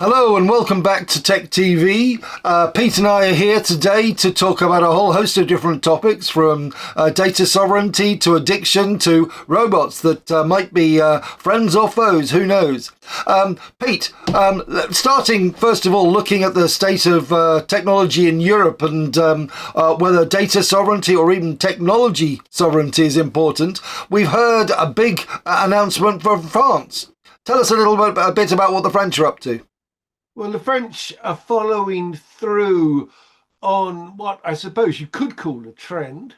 Hello and welcome back to Tech TV. Pete and I are here today to talk about a whole host of different topics, from data sovereignty to addiction to robots that might be friends or foes, who knows. Pete, starting first of all looking at the state of technology in Europe and whether data sovereignty or even technology sovereignty is important, we've heard a big announcement from France. Tell us a bit about what the French are up to. Well, the French are following through on what I suppose you could call a trend.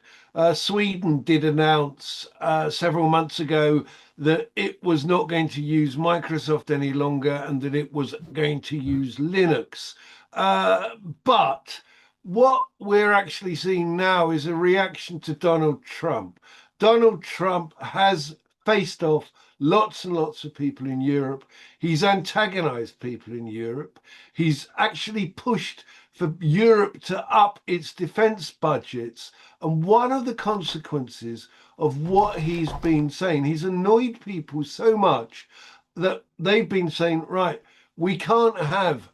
Sweden did announce several months ago that it was not going to use Microsoft any longer and that it was going to use Linux. But what we're actually seeing now is a reaction to Donald Trump. Donald Trump has faced off lots and lots of people in Europe. He's antagonized people in Europe. He's actually pushed for Europe to up its defense budgets. And one of the consequences of what he's been saying, he's annoyed people so much that they've been saying, right, we can't have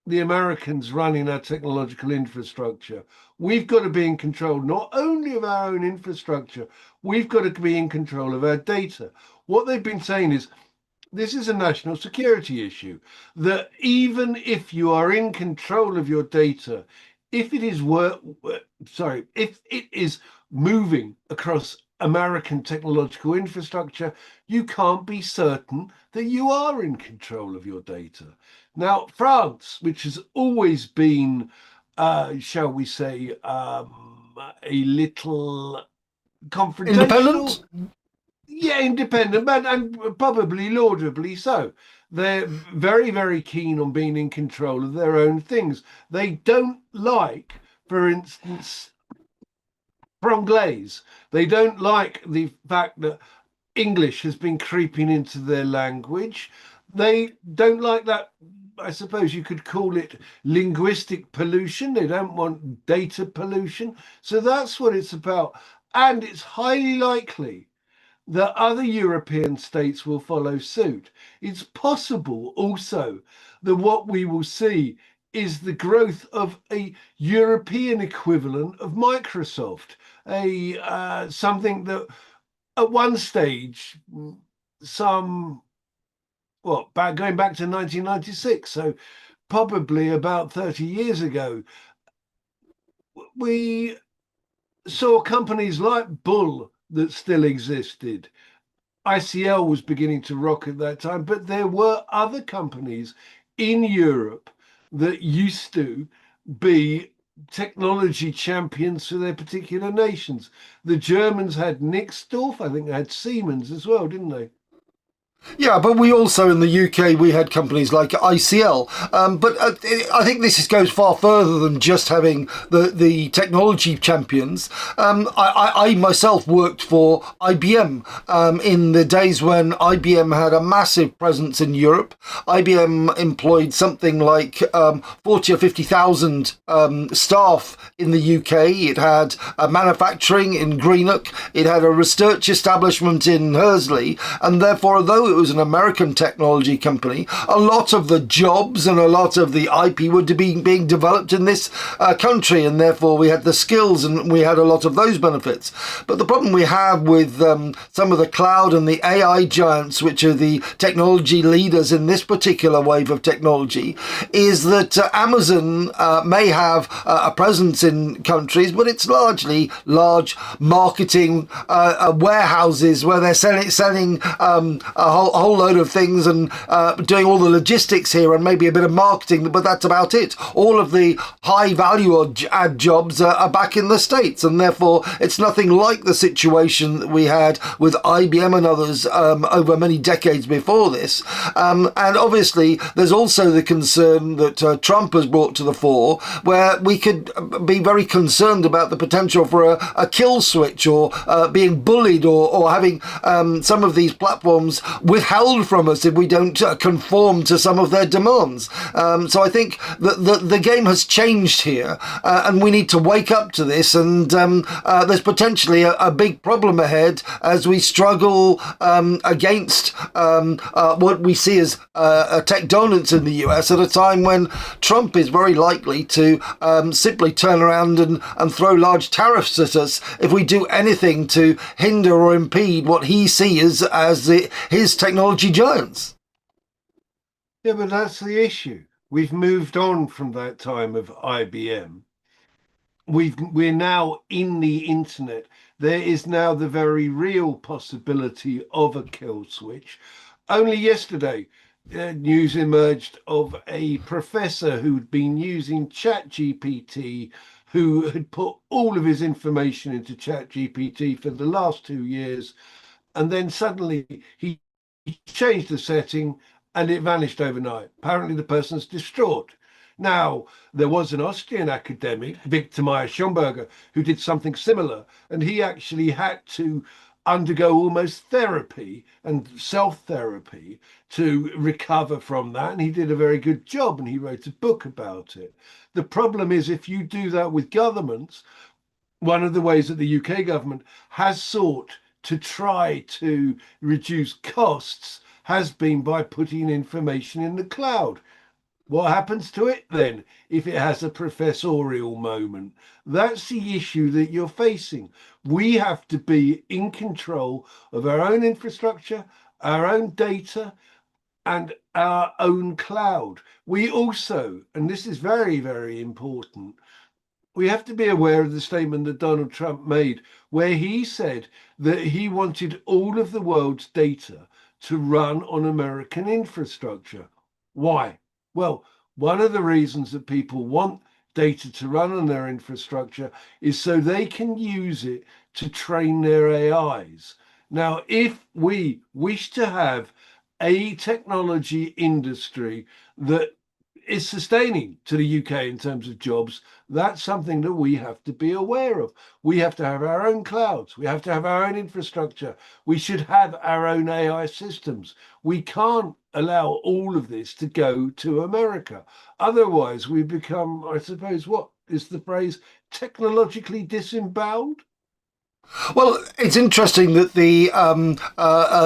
the Americans running our technological infrastructure. We've got to be in control not only of our own infrastructure, we've got to be in control of our data. What they've been saying is, this is a national security issue, that even if you are in control of your data, if it is moving across American technological infrastructure, you can't be certain that you are in control of your data. Now, France, which has always been, shall we say, a little confrontational. Independent? Yeah, independent, and probably laudably so. They're very, very keen on being in control of their own things. They don't like, for instance, Franglais. They don't like the fact that English has been creeping into their language. They don't like that. I suppose you could call it linguistic pollution. They don't want data pollution. So that's what it's about. And it's highly likely that other European states will follow suit. It's possible also that what we will see is the growth of a European equivalent of Microsoft, something that at one stage, going back to 1996, so probably about 30 years ago, we saw companies like Bull that still existed. ICL was beginning to rock at that time, but there were other companies in Europe that used to be technology champions for their particular nations. The Germans had Nixdorf, I think they had Siemens as well, didn't they? Yeah, but we also in the UK, we had companies like ICL. But I think this goes far further than just having the technology champions. I myself worked for IBM in the days when IBM had a massive presence in Europe. IBM employed something like 40 or 50,000 staff in the UK. It had a manufacturing in Greenock. It had a research establishment in Hursley. And therefore, although it was an American technology company, a lot of the jobs and a lot of the IP were being developed in this country, and therefore we had the skills and we had a lot of those benefits. But the problem we have with some of the cloud and the AI giants, which are the technology leaders in this particular wave of technology, is that Amazon may have a presence in countries, but it's largely large marketing warehouses where they're selling a whole load of things and doing all the logistics here and maybe a bit of marketing, but that's about it. All of the high value add jobs are back in the States, and therefore it's nothing like the situation that we had with IBM and others over many decades before this. And obviously there's also the concern that Trump has brought to the fore, where we could be very concerned about the potential for a kill switch, or being bullied, or having some of these platforms withheld from us if we don't conform to some of their demands. So I think that the game has changed here, and we need to wake up to this. And there's potentially a big problem ahead as we struggle against what we see as tech dominance in the US at a time when Trump is very likely to simply turn around and throw large tariffs at us if we do anything to hinder or impede what he sees as his technology giants. Yeah, but that's the issue. We've moved on from that time of IBM. We're now in the internet. There is now the very real possibility of a kill switch. Only yesterday, news emerged of a professor who'd been using ChatGPT, who had put all of his information into ChatGPT for the last 2 years, and then suddenly he changed the setting and it vanished overnight. Apparently, the person's distraught. Now, there was an Austrian academic, Victor Meyer-Schomburger, who did something similar, and he actually had to undergo almost therapy and self-therapy to recover from that. And he did a very good job, and he wrote a book about it. The problem is, if you do that with governments, one of the ways that the UK government has sought to try to reduce costs has been by putting information in the cloud. What happens to it then if it has a professorial moment? That's the issue that you're facing. We have to be in control of our own infrastructure, our own data, and our own cloud. We also, and this is very, very important, we have to be aware of the statement that Donald Trump made, where he said that he wanted all of the world's data to run on American infrastructure. Why? Well, one of the reasons that people want data to run on their infrastructure is so they can use it to train their AIs. Now, if we wish to have a technology industry that is sustaining to the UK in terms of jobs, that's something that we have to be aware of. We have to have our own clouds. We have to have our own infrastructure. We should have our own AI systems. We can't allow all of this to go to America. Otherwise, we become, I suppose, what is the phrase, technologically disemboweled? Well, it's interesting that the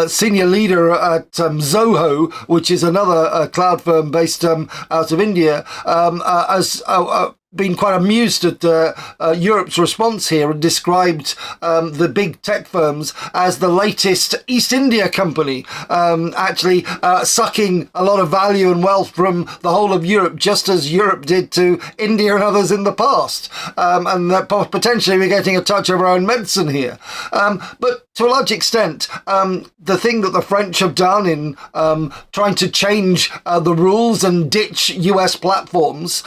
senior leader at Zoho, which is another cloud firm based out of India, has been quite amused at Europe's response here and described the big tech firms as the latest East India company, actually sucking a lot of value and wealth from the whole of Europe, just as Europe did to India and others in the past. And that potentially we're getting a touch of our own medicine here. But to a large extent, the thing that the French have done in trying to change the rules and ditch US platforms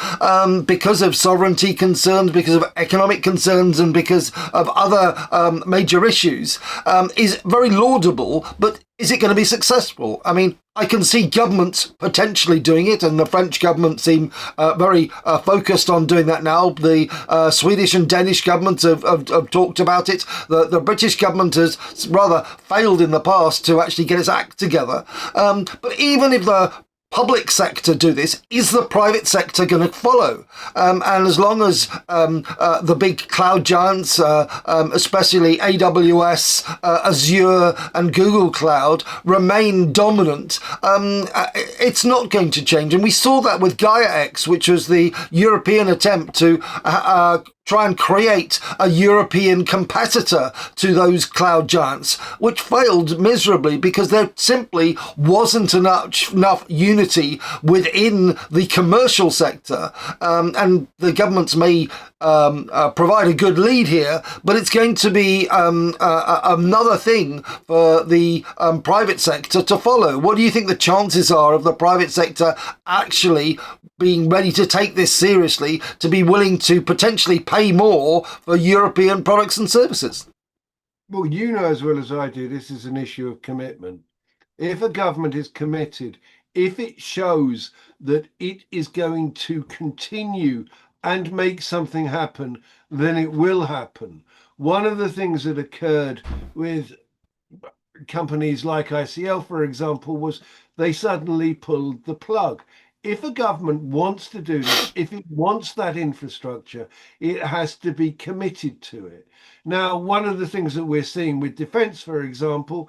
because of sovereignty concerns, because of economic concerns, and because of other major issues is very laudable, but is it going to be successful? I mean, I can see governments potentially doing it, and the French government seem very focused on doing that now. The Swedish and Danish governments have talked about it. The British government has rather failed in the past to actually get its act together. But even if the public sector do this, is the private sector going to follow? And as long as the big cloud giants, especially AWS, Azure and Google Cloud, remain dominant, it's not going to change. And we saw that with Gaia X, which was the European attempt to try and create a European competitor to those cloud giants, which failed miserably because there simply wasn't enough unity within the commercial sector. And the governments may provide a good lead here, but it's going to be another thing for the private sector to follow. What do you think the chances are of the private sector actually being ready to take this seriously, to be willing to potentially pay more for European products and services? Well, you know as well as I do, this is an issue of commitment. If a government is committed, if it shows that it is going to continue and make something happen, then it will happen. One of the things that occurred with companies like ICL, for example, was they suddenly pulled the plug. If a government wants to do this, if it wants that infrastructure, it has to be committed to it. Now, one of the things that we're seeing with defense, for example,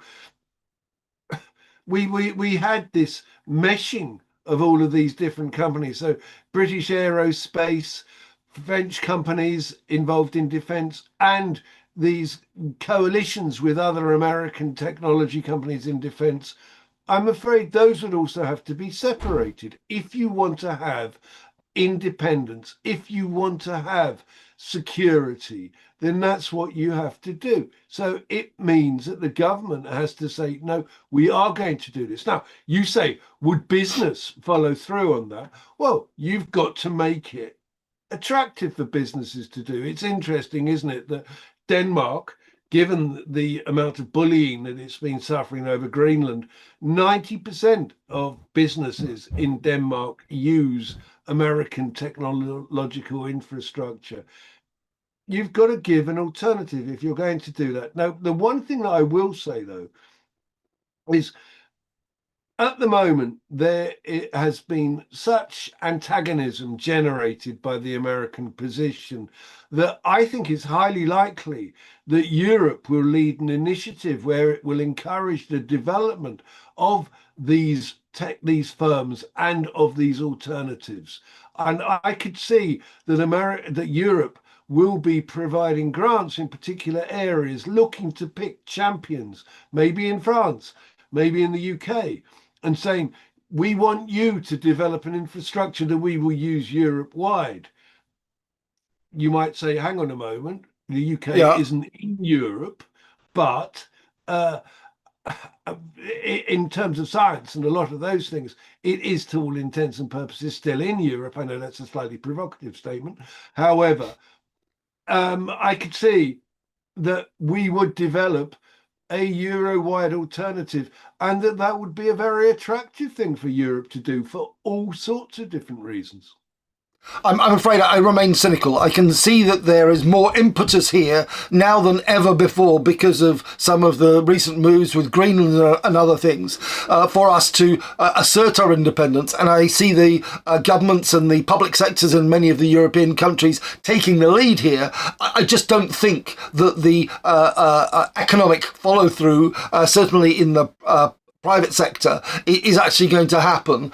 we had this meshing of all of these different companies. So British Aerospace, French companies involved in defense, and these coalitions with other American technology companies in defense. I'm afraid those would also have to be separated if you want to have independence, if you want to have security, then that's what you have to do. So it means that the government has to say, no, we are going to do this. Now, you say, would business follow through on that? Well, you've got to make it attractive for businesses to do. It's interesting, isn't it, that Denmark, given the amount of bullying that it's been suffering over Greenland, 90% of businesses in Denmark use American technological infrastructure. You've got to give an alternative if you're going to do that. Now, the one thing that I will say, though, is at the moment, it has been such antagonism generated by the American position that I think it's highly likely that Europe will lead an initiative where it will encourage the development of these firms and of these alternatives. And I could see that Europe will be providing grants in particular areas, looking to pick champions, maybe in France, maybe in the UK, and saying, we want you to develop an infrastructure that we will use Europe-wide. You might say, hang on a moment, the UK Yeah. isn't in Europe, but in terms of science and a lot of those things, it is to all intents and purposes still in Europe. I know that's a slightly provocative statement. However, I could see that we would develop a Euro-wide alternative, and that would be a very attractive thing for Europe to do for all sorts of different reasons. I'm afraid I remain cynical. I can see that there is more impetus here now than ever before because of some of the recent moves with Greenland and other things for us to assert our independence. And I see the governments and the public sectors in many of the European countries taking the lead here. I just don't think that the economic follow through, certainly in the private sector, is actually going to happen.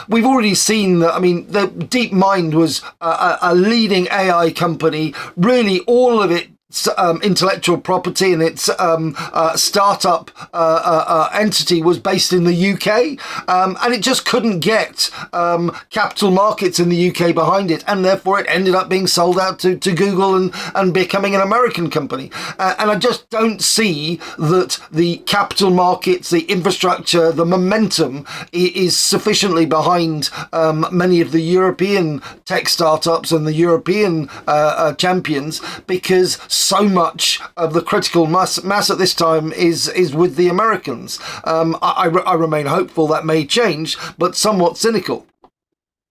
We've already seen that. I mean, the DeepMind was a leading AI company. Really, all of it intellectual property and its startup entity was based in the UK, and it just couldn't get capital markets in the UK behind it, and therefore it ended up being sold out to Google and becoming an American company. And I just don't see that the capital markets, the infrastructure, the momentum is sufficiently behind many of the European tech startups and the European champions, because so much of the critical mass at this time is with the Americans. I remain hopeful that may change, but somewhat cynical.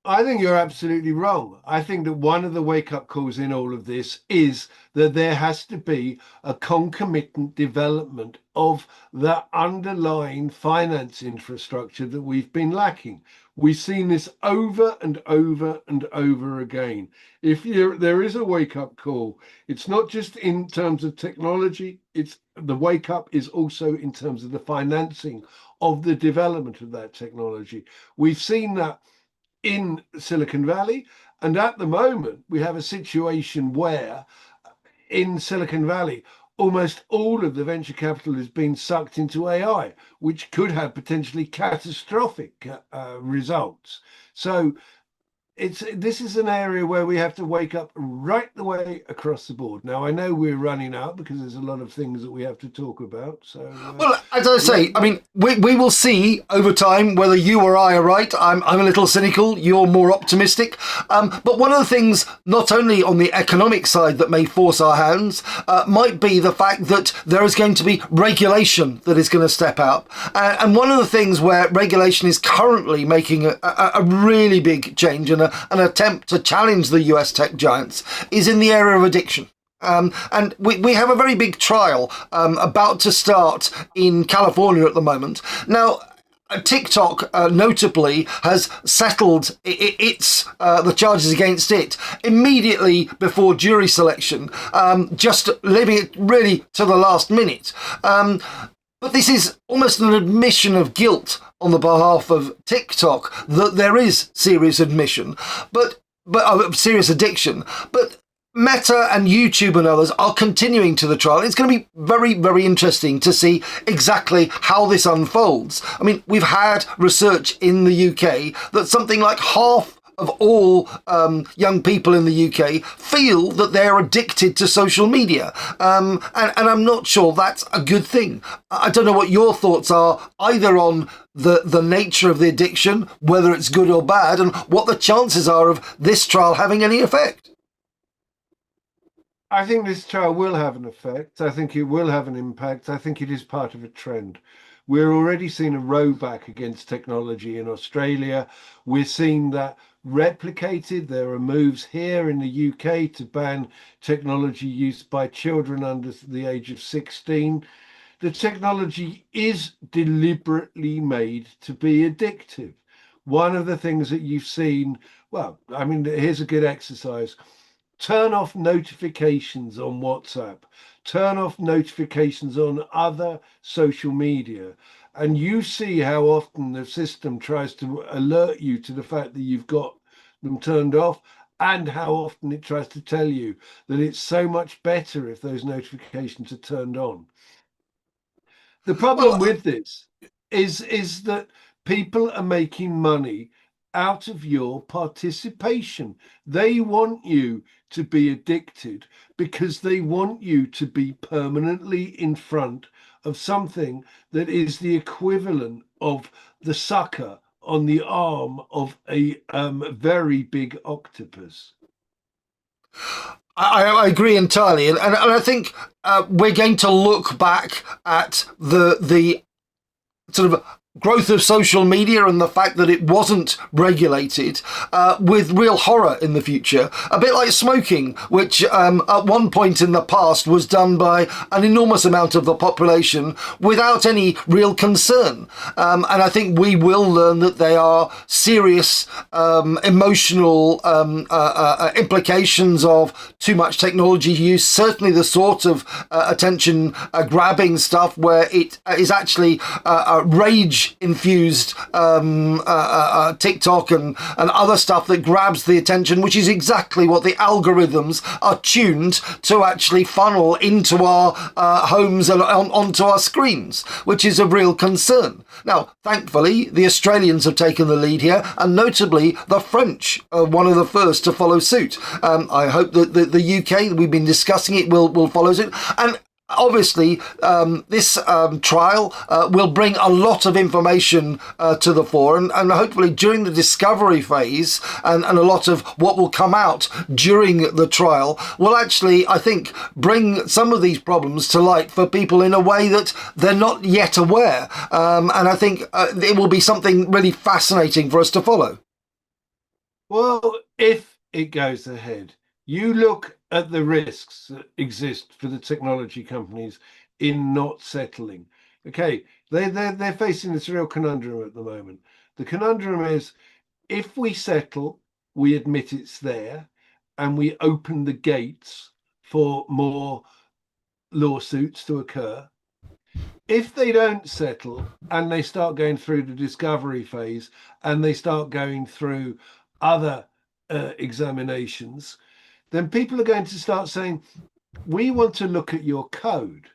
I think you're absolutely wrong. I think that one of the wake-up calls in all of this is that there has to be a concomitant development of the underlying finance infrastructure that we've been lacking. We've seen this over and over and over again. There is a wake-up call, it's not just in terms of technology, the wake-up is also in terms of the financing of the development of that technology. We've seen that in Silicon Valley, and at the moment we have a situation where in Silicon Valley almost all of the venture capital is being sucked into AI, which could have potentially catastrophic results. So this is an area where we have to wake up right the way across the board. Now, I know we're running out because there's a lot of things that we have to talk about. So, well, as I say, I mean, we will see over time whether you or I are right. I'm a little cynical. You're more optimistic. But one of the things, not only on the economic side, that may force our hands, might be the fact that there is going to be regulation that is going to step up. And one of the things where regulation is currently making a really big change and an attempt to challenge the US tech giants is in the area of addiction. And we have a very big trial about to start in California at the moment. Now, TikTok notably has settled its the charges against it immediately before jury selection, just leaving it really to the last minute. But this is almost an admission of guilt on the behalf of TikTok that there is serious admission, but serious addiction. But Meta and YouTube and others are continuing to the trial. It's going to be very, very interesting to see exactly how this unfolds. I mean, we've had research in the UK that something like half of all young people in the UK feel that they're addicted to social media. And I'm not sure that's a good thing. I don't know what your thoughts are either on the nature of the addiction, whether it's good or bad, and what the chances are of this trial having any effect. I think this trial will have an effect. I think it will have an impact. I think it is part of a trend. We're already seeing a rowback against technology in Australia. We're seeing that replicated. There are moves here in the UK to ban technology use by children under the age of 16. The technology is deliberately made to be addictive. One of the things that you've seen, well, I mean, here's a good exercise. Turn off notifications on WhatsApp, turn off notifications on other social media, and you see how often the system tries to alert you to the fact that you've got them turned off, and how often it tries to tell you that it's so much better if those notifications are turned on. The problem Well, with this is that people are making money out of your participation. They want you to be addicted because they want you to be permanently in front of something that is the equivalent of the sucker on the arm of a very big octopus. I agree entirely, and I think we're going to look back at the sort of growth of social media and the fact that it wasn't regulated with real horror in the future. A bit like smoking, which at one point in the past was done by an enormous amount of the population without any real concern. And I think we will learn that there are serious emotional implications of too much technology use, certainly the sort of attention grabbing stuff where it is actually rage infused TikTok and other stuff that grabs the attention, which is exactly what the algorithms are tuned to actually funnel into our homes and onto our screens, which is a real concern. Now, thankfully, the Australians have taken the lead here, and notably the French are one of the first to follow suit. I hope that the UK, we've been discussing it, will follow suit. And obviously, this trial will bring a lot of information to the fore, and hopefully during the discovery phase and a lot of what will come out during the trial will actually, I think, bring some of these problems to light for people in a way that they're not yet aware. And I think it will be something really fascinating for us to follow. Well, if it goes ahead, you look at the risks that exist for the technology companies in not settling. Okay, they're facing this real conundrum at the moment. The conundrum is, if we settle, we admit it's there, and we open the gates for more lawsuits to occur. If they don't settle and they start going through the discovery phase and they start going through other examinations, then people are going to start saying, we want to look at your code.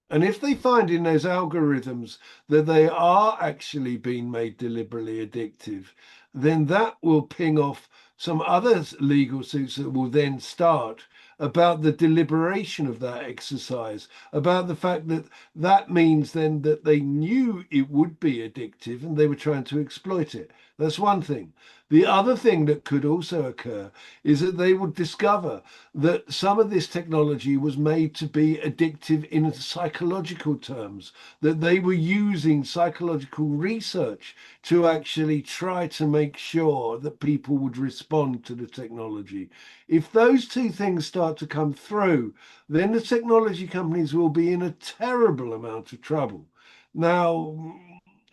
And if they find in those algorithms that they are actually being made deliberately addictive, then that will ping off some other legal suits that will then start about the deliberation of that exercise, about the fact that that means then that they knew it would be addictive and they were trying to exploit it. That's one thing. The other thing that could also occur is that they would discover that some of this technology was made to be addictive in psychological terms, that they were using psychological research to actually try to make sure that people would respond to the technology. If those two things start to come through, then the technology companies will be in a terrible amount of trouble. Now,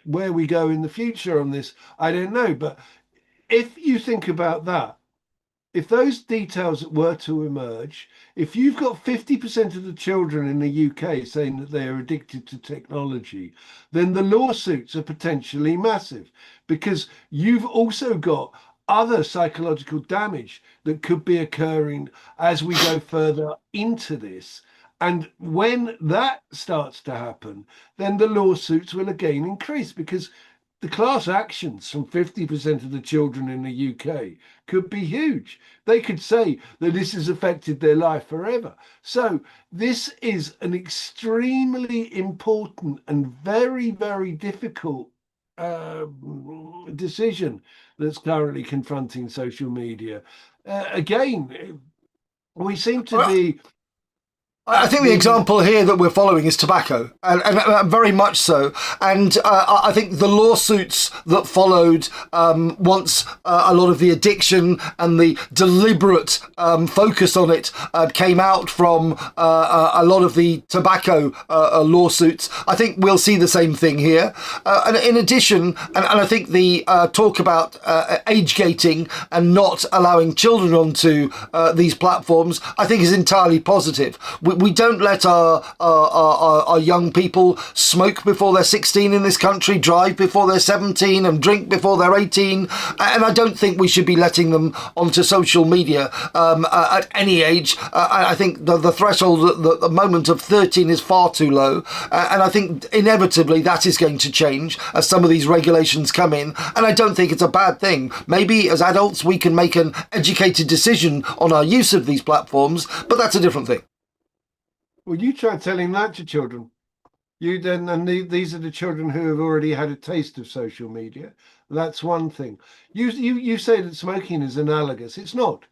where we go in the future on this, I don't know. But if you think about that, if those details were to emerge, if you've got 50% of the children in the UK saying that they are addicted to technology, then the lawsuits are potentially massive, because you've also got other psychological damage that could be occurring as we go further into this. And when that starts to happen, then the lawsuits will again increase, because the class actions from 50% of the children in the UK could be huge. They could say that this has affected their life forever. So this is an extremely important and very, very difficult decision that's currently confronting social media. Again, we seem to be... I think the example here that we're following is tobacco, and very much so. And I think the lawsuits that followed once a lot of the addiction and the deliberate focus on it came out from a lot of the tobacco lawsuits, I think we'll see the same thing here. And in addition, and I think the talk about age gating and not allowing children onto these platforms, I think is entirely positive. We don't let our young people smoke before they're 16 in this country, drive before they're 17 and drink before they're 18. And I don't think we should be letting them onto social media at any age. I think the threshold at the moment of 13 is far too low. And I think inevitably that is going to change as some of these regulations come in. And I don't think it's a bad thing. Maybe as adults we can make an educated decision on our use of these platforms, but that's a different thing. Well, you try telling that to children. These are the children who have already had a taste of social media. That's one thing. You say that smoking is analogous. It's not.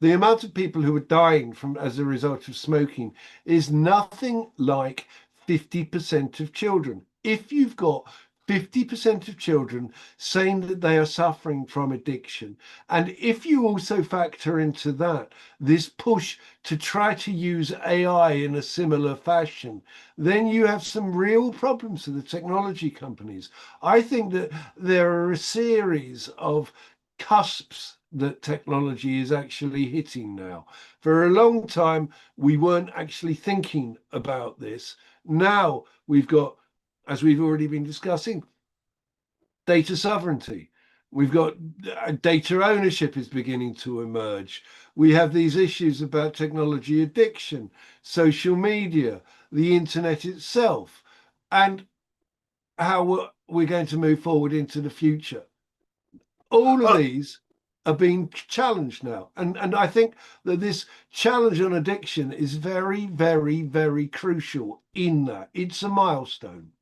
The amount of people who are dying as a result of smoking is nothing like 50% of children. If you've got 50% of children saying that they are suffering from addiction, and if you also factor into that this push to try to use AI in a similar fashion, then you have some real problems with the technology companies. I think that there are a series of cusps that technology is actually hitting now. For a long time, we weren't actually thinking about this. Now we've got, as we've already been discussing, data sovereignty. We've got data ownership is beginning to emerge. We have these issues about technology addiction, social media, the internet itself, and how we're going to move forward into the future. All of these are being challenged now. And I think that this challenge on addiction is very, very, very crucial in that. It's a milestone.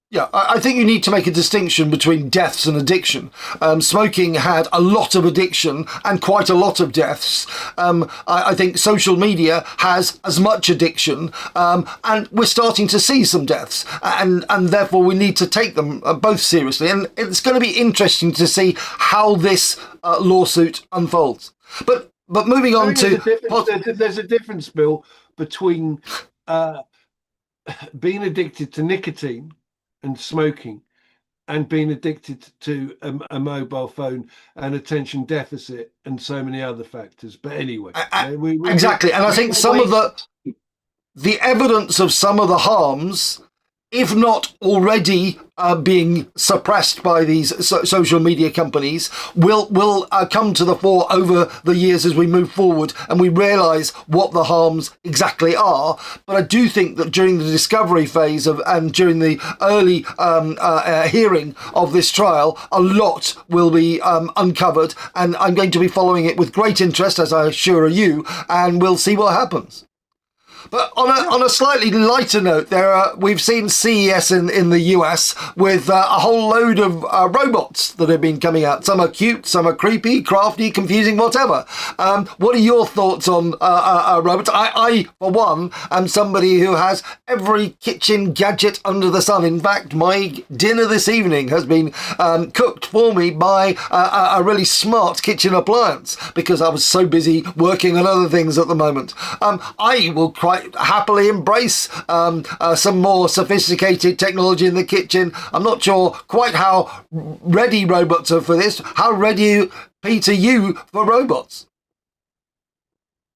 Yeah, I think you need to make a distinction between deaths and addiction. Smoking had a lot of addiction and quite a lot of deaths. I think social media has as much addiction, and we're starting to see some deaths, and therefore we need to take them both seriously. And it's going to be interesting to see how this lawsuit unfolds. But moving on to... There's a difference, Bill, between being addicted to nicotine and smoking and being addicted to a mobile phone and attention deficit and so many other factors. But anyway, exactly. And I think some of the evidence of some of the harms, if not already being suppressed by these social media companies, will come to the fore over the years as we move forward and we realise what the harms exactly are. But I do think that during the discovery phase and during the early hearing of this trial, a lot will be uncovered, and I'm going to be following it with great interest, as I assure you, and we'll see what happens. But on a slightly lighter note, we've seen CES in the US with a whole load of robots that have been coming out. Some are cute, some are creepy, crafty, confusing, whatever. What are your thoughts on robots? I, for one, am somebody who has every kitchen gadget under the sun. In fact, my dinner this evening has been cooked for me by a really smart kitchen appliance because I was so busy working on other things at the moment. I will quite happily embrace some more sophisticated technology in the kitchen. I'm not sure quite how ready robots are for this. How ready, Peter, you for robots?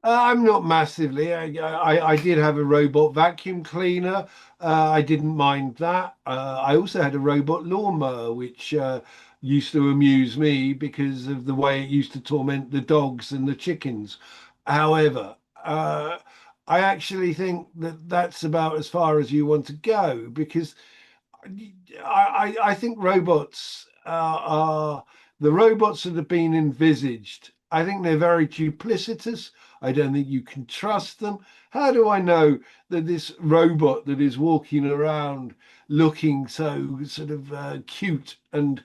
I'm not massively. I did have a robot vacuum cleaner. I didn't mind that. I also had a robot lawnmower, which used to amuse me because of the way it used to torment the dogs and the chickens. However, I actually think that that's about as far as you want to go because I think robots are the robots that have been envisaged. I think they're very duplicitous. I don't think you can trust them. How do I know that this robot that is walking around looking so sort of cute and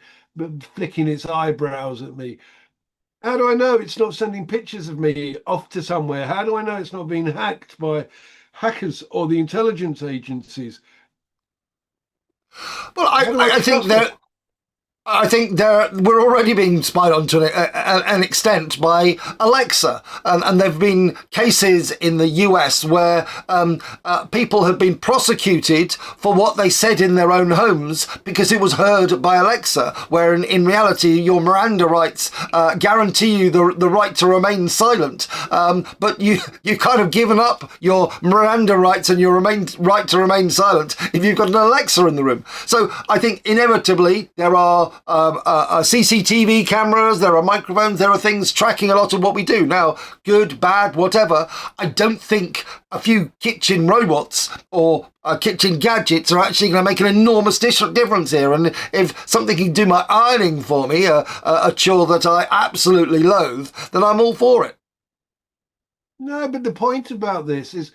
flicking its eyebrows at me? How do I know it's not sending pictures of me off to somewhere? How do I know it's not being hacked by hackers or the intelligence agencies? Well, How do I I think trust it? that we're already being spied on to an extent by Alexa, and there have been cases in the US where people have been prosecuted for what they said in their own homes because it was heard by Alexa, where in reality your Miranda rights guarantee you the right to remain silent, but you kind of given up your Miranda rights and your right to remain silent if you've got an Alexa in the room. So I think inevitably there are CCTV cameras, there are microphones, there are things tracking a lot of what we do. Now, good, bad, whatever, I don't think a few kitchen robots or kitchen gadgets are actually going to make an enormous difference here. And if something can do my ironing for me, a chore that I absolutely loathe, then I'm all for it. No, but the point about this is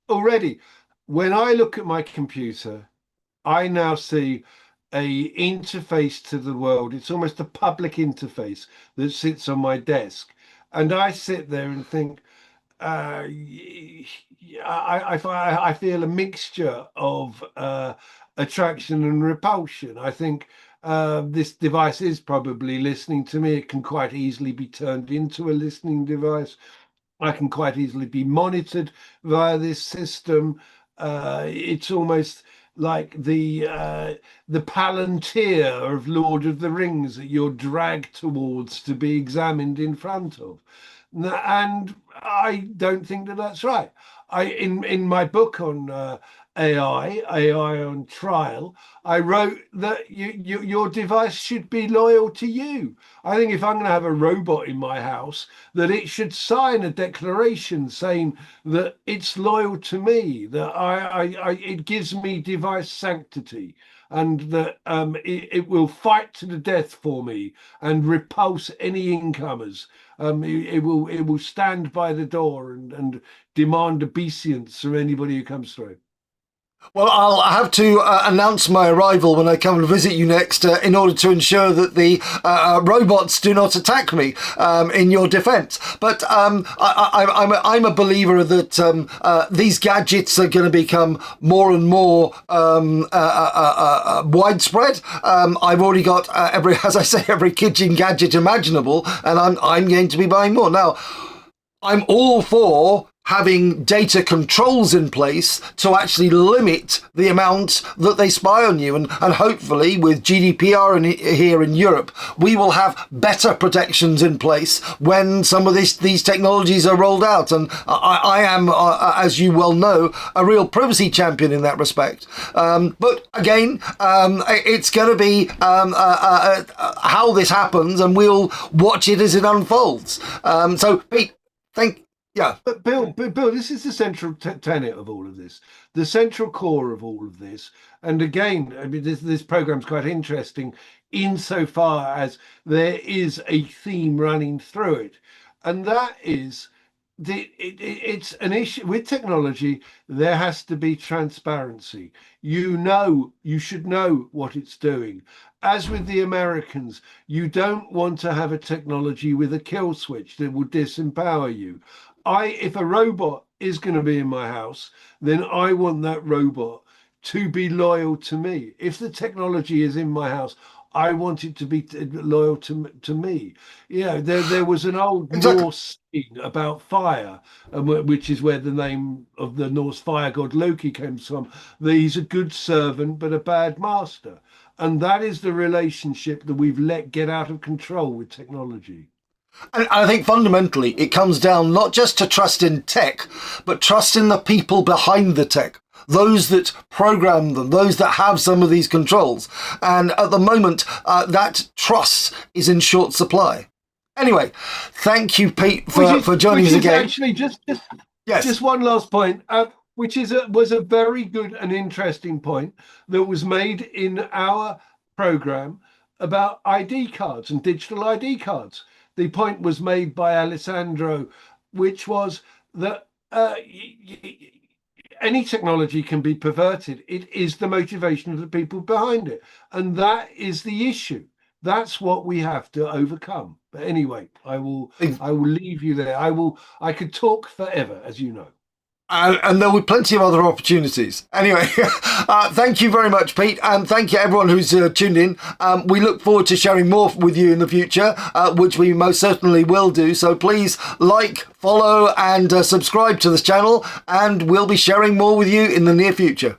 already when I look at my computer, I now see a interface to the world. It's almost a public interface that sits on my desk. And I sit there and think, I feel a mixture of attraction and repulsion. I think this device is probably listening to me. It can quite easily be turned into a listening device. I can quite easily be monitored via this system. It's almost like the Palantir of Lord of the Rings that you're dragged towards to be examined in front of. And I don't think that that's right. In my book on AI on trial, I wrote that your device should be loyal to you. I think if I'm going to have a robot in my house, that it should sign a declaration saying that it's loyal to me, that it gives me device sanctity, and that it will fight to the death for me and repulse any incomers. It will stand by the door and demand obeisance from anybody who comes through. Well, I'll have to announce my arrival when I come and visit you next in order to ensure that the robots do not attack me in your defense. But I'm a believer that these gadgets are going to become more and more widespread. I've already got as I say, every kitchen gadget imaginable, and I'm going to be buying more. Now, I'm all for having data controls in place to actually limit the amount that they spy on you. And hopefully with GDPR here in Europe, we will have better protections in place when some of these technologies are rolled out. And I am, as you well know, a real privacy champion in that respect. But again, it's going to be how this happens, and we'll watch it as it unfolds. So, Pete, yeah. But Bill, this is the central tenet of all of this, the central core of all of this. And again, I mean, this program's quite interesting insofar as there is a theme running through it, and that is it's an issue with technology. There has to be transparency. You should know what it's doing. As with the Americans, you don't want to have a technology with a kill switch that will disempower you. If a robot is going to be in my house, then I want that robot to be loyal to me. If the technology is in my house, I want it to be loyal to me. There was an old Exactly. Norse thing about fire, which is where the name of the Norse fire god Loki comes from. That he's a good servant but a bad master, and that is the relationship that we've let get out of control with technology. And I think fundamentally it comes down not just to trust in tech, but trust in the people behind the tech. Those that program them, those that have some of these controls. And at the moment, that trust is in short supply. Anyway, thank you, Pete, for joining us again. Actually, Yes. just one last point, which was a very good and interesting point that was made in our program about ID cards and digital ID cards. The point was made by Alessandro, which was that any technology can be perverted. It is the motivation of the people behind it, and that is the issue. That's what we have to overcome. But anyway, I will leave you there. I could talk forever, as you know. And there were plenty of other opportunities. Anyway, thank you very much, Pete, and thank you everyone who's tuned in. We look forward to sharing more with you in the future, which we most certainly will do. So please like, follow, and subscribe to this channel, and we'll be sharing more with you in the near future.